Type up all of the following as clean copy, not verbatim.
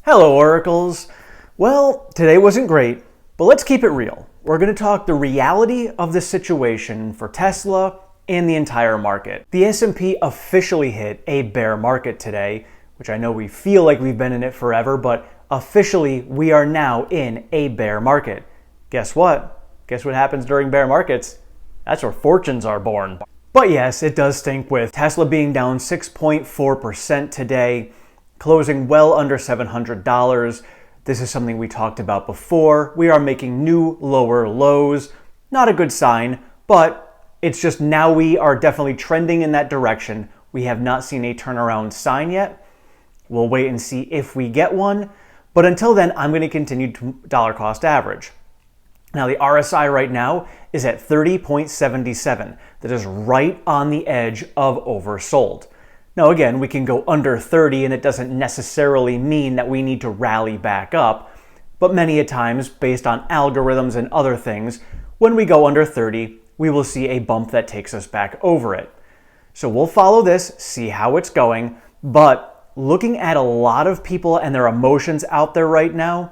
Hello, Oracles. Well, today wasn't great, but let's keep it real. We're going to talk the reality of the situation for Tesla and the entire market. The S&P officially hit a bear market today, which I know we feel like we've been in it forever, but officially we are now in a bear market. Guess what? Guess what happens during bear markets? That's where fortunes are born. But yes, it does stink with Tesla being down 6.4% today, closing well under $700. This is something we talked about before. We are making new lower lows. Not a good sign, but it's just now we are definitely trending in that direction. We have not seen a turnaround sign yet. We'll wait and see if we get one. But until then, I'm going to continue to dollar cost average. Now the RSI right now is at 30.77. That is right on the edge of oversold. Now again, we can go under 30 and it doesn't necessarily mean that we need to rally back up, but many a times, based on algorithms and other things, when we go under 30, we will see a bump that takes us back over it. So we'll follow this, see how it's going, but looking at a lot of people and their emotions out there right now,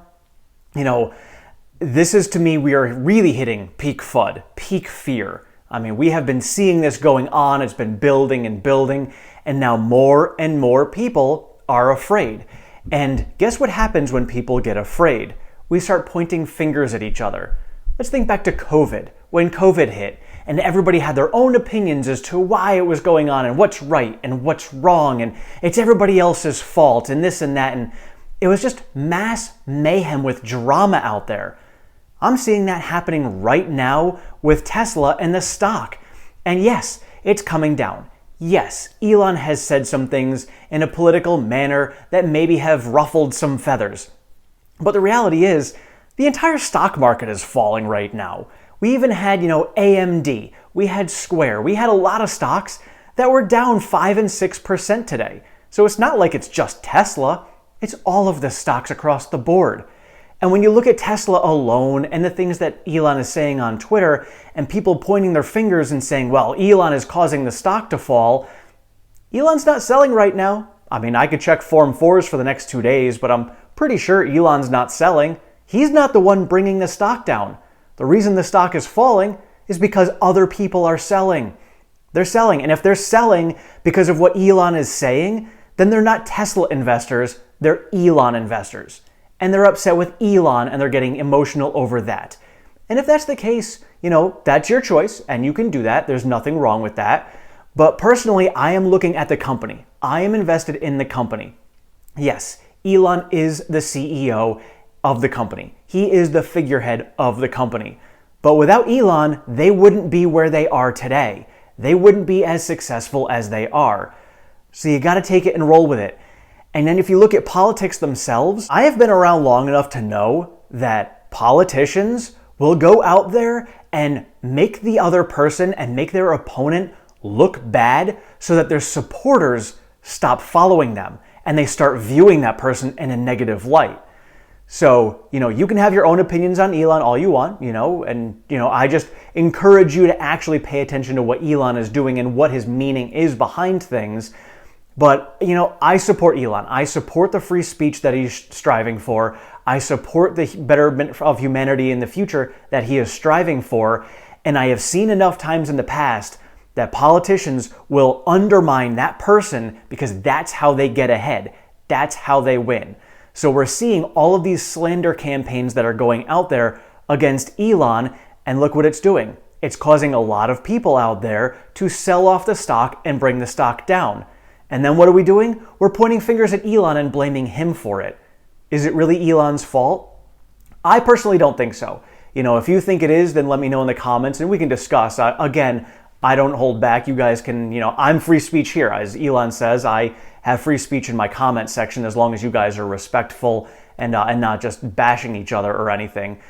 this is, to me, we are really hitting peak FUD, peak fear. I mean, we have been seeing this going on, it's been building and building, and now more and more people are afraid. And guess what happens when people get afraid? We start pointing fingers at each other. Let's think back to COVID, when COVID hit, and everybody had their own opinions as to why it was going on and what's right and what's wrong, and it's everybody else's fault and this and that, and it was just mass mayhem with drama out there. I'm seeing that happening right now with Tesla and the stock. And yes, it's coming down. Yes, Elon has said some things in a political manner that maybe have ruffled some feathers. But the reality is, the entire stock market is falling right now. We even had, AMD, we had Square, we had a lot of stocks that were down 5 and 6% today. So it's not like it's just Tesla, it's all of the stocks across the board. And when you look at Tesla alone and the things that Elon is saying on Twitter and people pointing their fingers and saying, well, Elon is causing the stock to fall, Elon's not selling right now. I mean, I could check Form 4s for the next 2 days, but I'm pretty sure Elon's not selling. He's not the one bringing the stock down. The reason the stock is falling is because other people are selling. They're selling. And if they're selling because of what Elon is saying, then they're not Tesla investors, they're Elon investors. And they're upset with Elon and they're getting emotional over that. And if that's the case, that's your choice and you can do that. There's nothing wrong with that. But personally, I am looking at the company. I am invested in the company. Yes, Elon is the CEO of the company. He is the figurehead of the company. But without Elon, they wouldn't be where they are today. They wouldn't be as successful as they are. So you got to take it and roll with it. And then if you look at politics themselves, I have been around long enough to know that politicians will go out there and make the other person and make their opponent look bad so that their supporters stop following them and they start viewing that person in a negative light. So, you can have your own opinions on Elon all you want, I just encourage you to actually pay attention to what Elon is doing and what his meaning is behind things. But, I support Elon. I support the free speech that he's striving for. I support the betterment of humanity in the future that he is striving for. And I have seen enough times in the past that politicians will undermine that person because that's how they get ahead. That's how they win. So we're seeing all of these slander campaigns that are going out there against Elon, and look what it's doing. It's causing a lot of people out there to sell off the stock and bring the stock down. And then what are we doing? We're pointing fingers at Elon and blaming him for it. Is it really Elon's fault? I personally don't think so. If you think it is, then let me know in the comments and we can discuss. Again, I don't hold back. You guys can, I'm free speech here. As Elon says, I have free speech in my comment section as long as you guys are respectful and not just bashing each other or anything.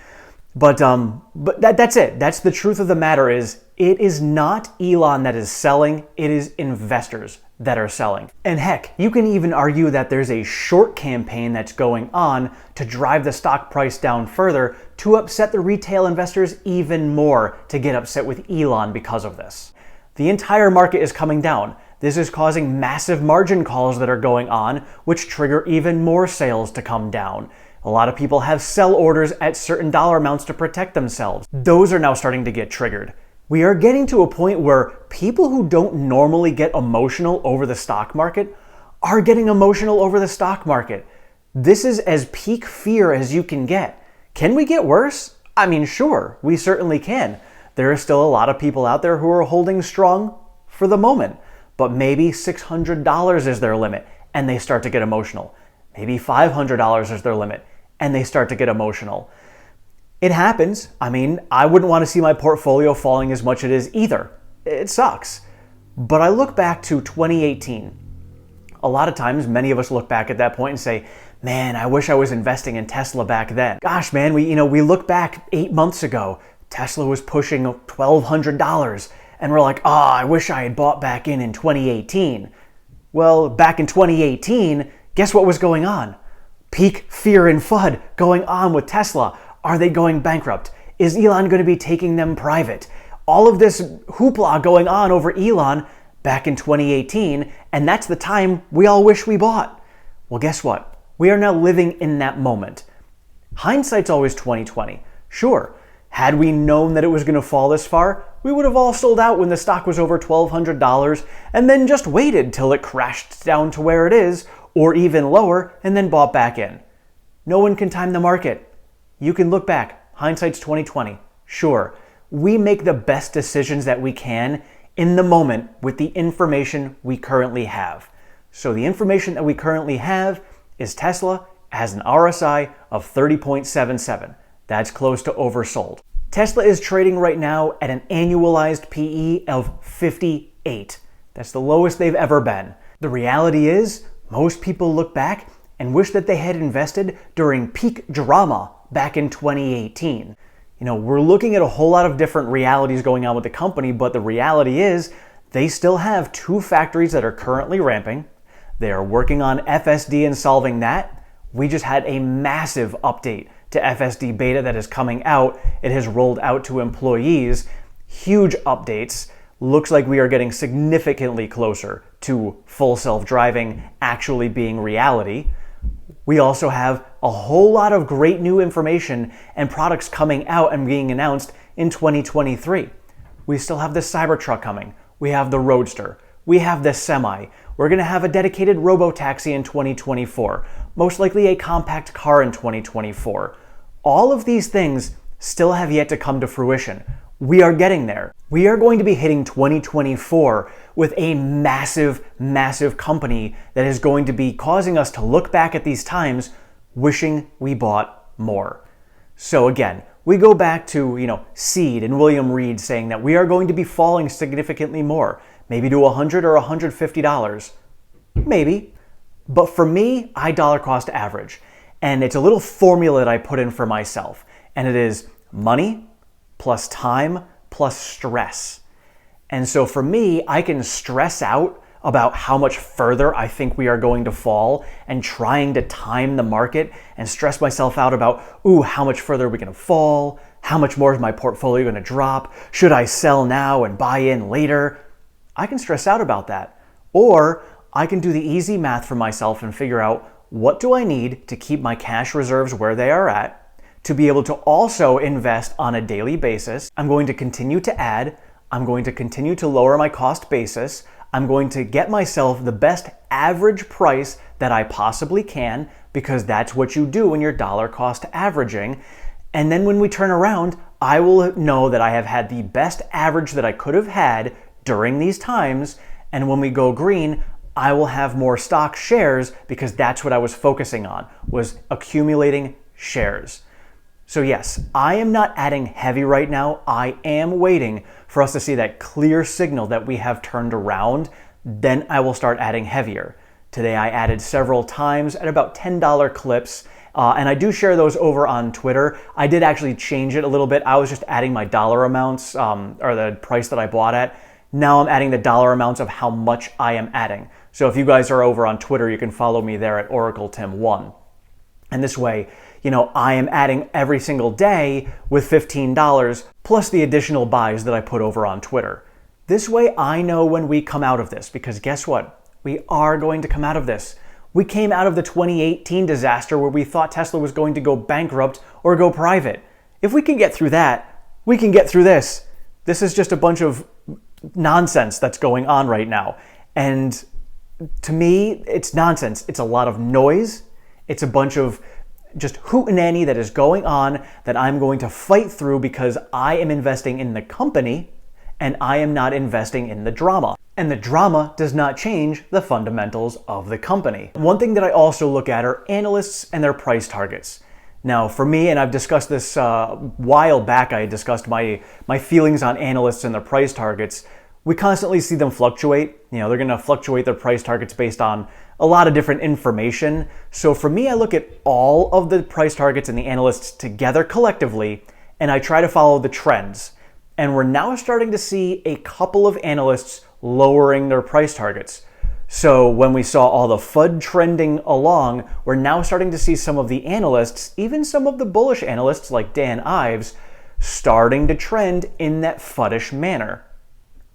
But that's it. That's the truth of the matter is it is not Elon that is selling. It is investors that are selling. And heck, you can even argue that there's a short campaign that's going on to drive the stock price down further to upset the retail investors even more to get upset with Elon because of this. The entire market is coming down. This is causing massive margin calls that are going on, which trigger even more sales to come down. A lot of people have sell orders at certain dollar amounts to protect themselves. Those are now starting to get triggered. We are getting to a point where people who don't normally get emotional over the stock market are getting emotional over the stock market. This is as peak fear as you can get. Can we get worse? I mean, sure, we certainly can. There are still a lot of people out there who are holding strong for the moment, but maybe $600 is their limit and they start to get emotional. Maybe $500 is their limit and they start to get emotional. It happens. I mean, I wouldn't want to see my portfolio falling as much as it is either. It sucks. But I look back to 2018. A lot of times, many of us look back at that point and say, man, I wish I was investing in Tesla back then. Gosh, man, we look back 8 months ago, Tesla was pushing $1,200, and we're like, I wish I had bought back in 2018. Well, back in 2018, guess what was going on? Peak fear and FUD going on with Tesla. Are they going bankrupt? Is Elon going to be taking them private? All of this hoopla going on over Elon back in 2018, and that's the time we all wish we bought. Well, guess what? We are now living in that moment. Hindsight's always 2020. Sure, had we known that it was going to fall this far, we would have all sold out when the stock was over $1,200 and then just waited till it crashed down to where it is, or even lower, and then bought back in. No one can time the market. You can look back. Hindsight's 2020. Sure, we make the best decisions that we can in the moment with the information we currently have. So the information that we currently have is Tesla has an RSI of 30.77. That's close to oversold. Tesla is trading right now at an annualized PE of 58. That's the lowest they've ever been. The reality is, most people look back and wish that they had invested during peak drama back in 2018. We're looking at a whole lot of different realities going on with the company, but the reality is they still have 2 factories that are currently ramping. They are working on FSD and solving that. We just had a massive update to FSD beta that is coming out. It has rolled out to employees. Huge updates. Looks like we are getting significantly closer to full self-driving actually being reality. We also have a whole lot of great new information and products coming out and being announced in 2023. We still have the Cybertruck coming. We have the Roadster. We have the Semi. We're going to have a dedicated robo-taxi in 2024. Most likely a compact car in 2024. All of these things still have yet to come to fruition. We are getting there. We are going to be hitting 2024 with a massive, massive company that is going to be causing us to look back at these times wishing we bought more. So again, we go back to, Seed and William Reed saying that we are going to be falling significantly more, maybe to $100 or $150. Maybe. But for me, I dollar cost average. And it's a little formula that I put in for myself. And it is money plus time plus stress. And so for me, I can stress out about how much further I think we are going to fall and trying to time the market and stress myself out about, how much further are we going to fall? How much more is my portfolio going to drop? Should I sell now and buy in later? I can stress out about that. Or I can do the easy math for myself and figure out, what do I need to keep my cash reserves where they are at, to be able to also invest on a daily basis. I'm going to continue to add. I'm going to continue to lower my cost basis. I'm going to get myself the best average price that I possibly can, because that's what you do when you're dollar cost averaging. And then when we turn around, I will know that I have had the best average that I could have had during these times. And when we go green, I will have more stock shares, because that's what I was focusing on, was accumulating shares. So yes, I am not adding heavy right now. I am waiting for us to see that clear signal that we have turned around. Then I will start adding heavier. Today I added several times at about $10 clips. And I do share those over on Twitter. I did actually change it a little bit. I was just adding my dollar amounts, or the price that I bought at. Now I'm adding the dollar amounts of how much I am adding. So if you guys are over on Twitter, you can follow me there at OracleTim1. And this way, I am adding every single day with $15 plus the additional buys that I put over on Twitter. This way I know when we come out of this, because guess what? We are going to come out of this. We came out of the 2018 disaster where we thought Tesla was going to go bankrupt or go private. If we can get through that, we can get through this. This is just a bunch of nonsense that's going on right now. And to me, it's nonsense. It's a lot of noise. It's a bunch of just hootenanny that is going on that I'm going to fight through because I am investing in the company and I am not investing in the drama. And the drama does not change the fundamentals of the company. One thing that I also look at are analysts and their price targets. Now, for me, and I've discussed this a while back, I discussed my feelings on analysts and their price targets. We constantly see them fluctuate. They're going to fluctuate their price targets based on a lot of different information. So for me, I look at all of the price targets and the analysts together collectively, and I try to follow the trends. And we're now starting to see a couple of analysts lowering their price targets. So when we saw all the FUD trending along, we're now starting to see some of the analysts, even some of the bullish analysts like Dan Ives, starting to trend in that FUDish manner.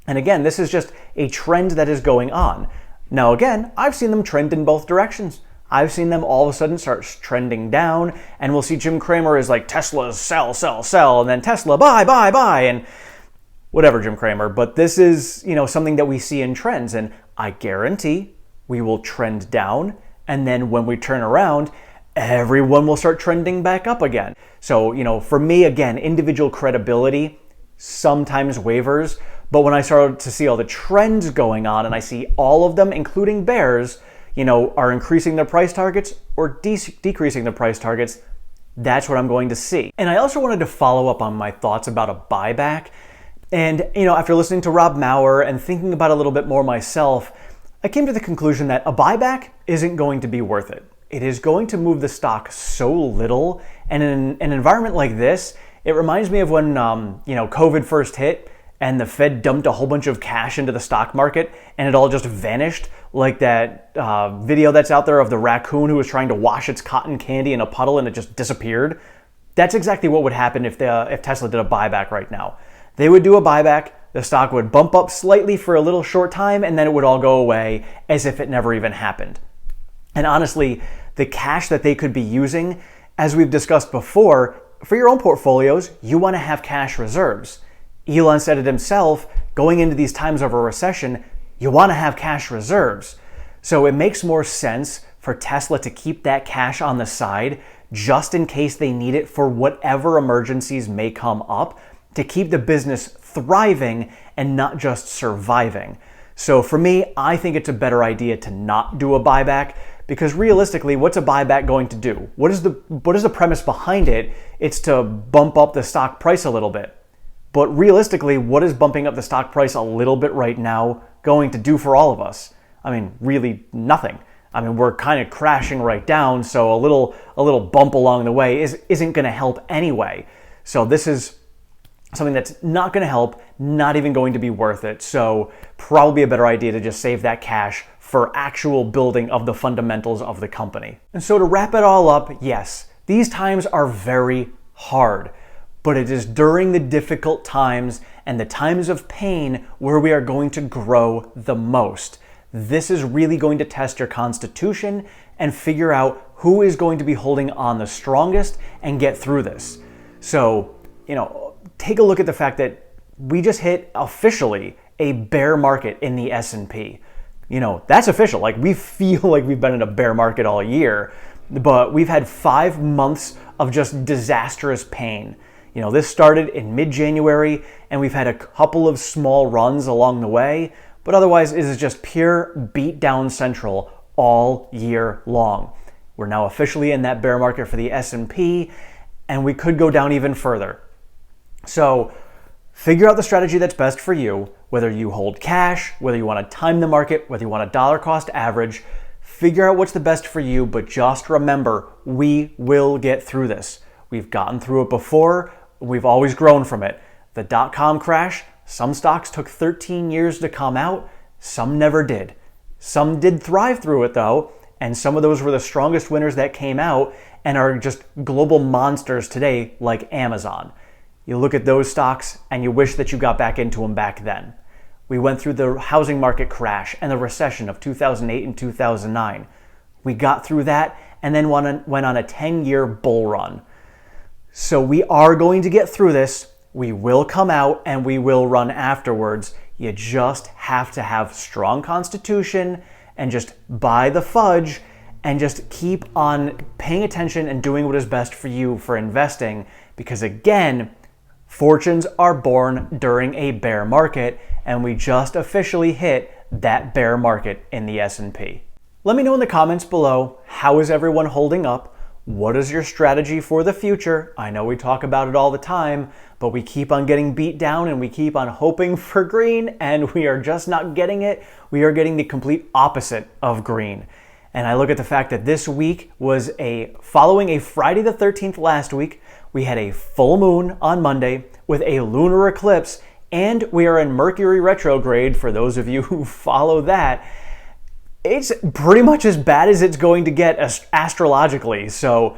And again, this is just a trend that is going on. Now again, I've seen them trend in both directions. I've seen them all of a sudden start trending down, and we'll see Jim Cramer is like, Tesla sell, sell, sell, and then Tesla buy, buy, buy, and whatever, Jim Cramer. But this is, something that we see in trends, and I guarantee we will trend down, and then when we turn around, everyone will start trending back up again. So, for me, again, individual credibility sometimes wavers, but when I started to see all the trends going on and I see all of them, including bears, are increasing their price targets or decreasing their price targets, that's what I'm going to see. And I also wanted to follow up on my thoughts about a buyback. And, after listening to Rob Maurer and thinking about it a little bit more myself, I came to the conclusion that a buyback isn't going to be worth it. It is going to move the stock so little. And in an environment like this, it reminds me of when, COVID first hit and the Fed dumped a whole bunch of cash into the stock market and it all just vanished, like that video that's out there of the raccoon who was trying to wash its cotton candy in a puddle and it just disappeared. That's exactly what would happen if Tesla did a buyback right now. They would do a buyback, the stock would bump up slightly for a little short time, and then it would all go away as if it never even happened. And honestly, the cash that they could be using, as we've discussed before, for your own portfolios, you want to have cash reserves. Elon said it himself, going into these times of a recession, you want to have cash reserves. So it makes more sense for Tesla to keep that cash on the side just in case they need it for whatever emergencies may come up, to keep the business thriving and not just surviving. So for me, I think it's a better idea to not do a buyback, because realistically, what's a buyback going to do? What is the premise behind it? It's to bump up the stock price a little bit. But realistically, what is bumping up the stock price a little bit right now going to do for all of us? I mean, really nothing. I mean, we're kind of crashing right down, so a little bump along the way isn't going to help anyway. So this is something that's not going to help, not even going to be worth it. So probably a better idea to just save that cash for actual building of the fundamentals of the company. And so to wrap it all up, yes, these times are very hard, but it is during the difficult times and the times of pain where we are going to grow the most. This is really going to test your constitution and figure out who is going to be holding on the strongest and get through this. So, take a look at the fact that we just hit officially a bear market in the S&P. That's official. Like, we feel like we've been in a bear market all year, but we've had 5 months of just disastrous pain. This started in mid-January, and we've had a couple of small runs along the way, but otherwise it is just pure beat down central all year long. We're now officially in that bear market for the S&P, and we could go down even further. So figure out the strategy that's best for you, whether you hold cash, whether you want to time the market, whether you want a dollar cost average. Figure out what's the best for you, but just remember, we will get through this. We've gotten through it before. We've always grown from it. The dot-com crash, some stocks took 13 years to come out. Some never did. Some did thrive through it though, and some of those were the strongest winners that came out and are just global monsters today, like Amazon. You look at those stocks and you wish that you got back into them back then. We went through the housing market crash and the recession of 2008 and 2009. We got through that and then went on a 10-year bull run. So we are going to get through this. We will come out and we will run afterwards. You just have to have strong constitution and just buy the fudge and just keep on paying attention and doing what is best for you for investing. Because again, fortunes are born during a bear market, and we just officially hit that bear market in the S&P. Let me know in the comments below, how is everyone holding up? What is your strategy for the future? I know we talk about it all the time, but we keep on getting beat down and we keep on hoping for green, and we are just not getting it. We are getting the complete opposite of green. And I look at the fact that this week was following a Friday the 13th last week. We had a full moon on Monday with a lunar eclipse, and we are in Mercury retrograde. For those of you who follow that, it's pretty much as bad as it's going to get astrologically. So,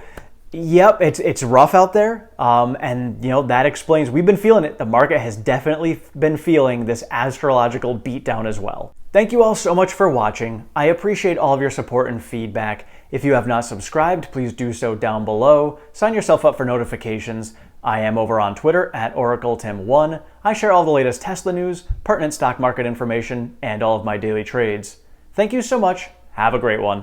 yep, it's rough out there, and that explains. We've been feeling it. The market has definitely been feeling this astrological beatdown as well. Thank you all so much for watching. I appreciate all of your support and feedback. If you have not subscribed, please do so down below. Sign yourself up for notifications. I am over on Twitter at OracleTim1. I share all the latest Tesla news, pertinent stock market information, and all of my daily trades. Thank you so much. Have a great one.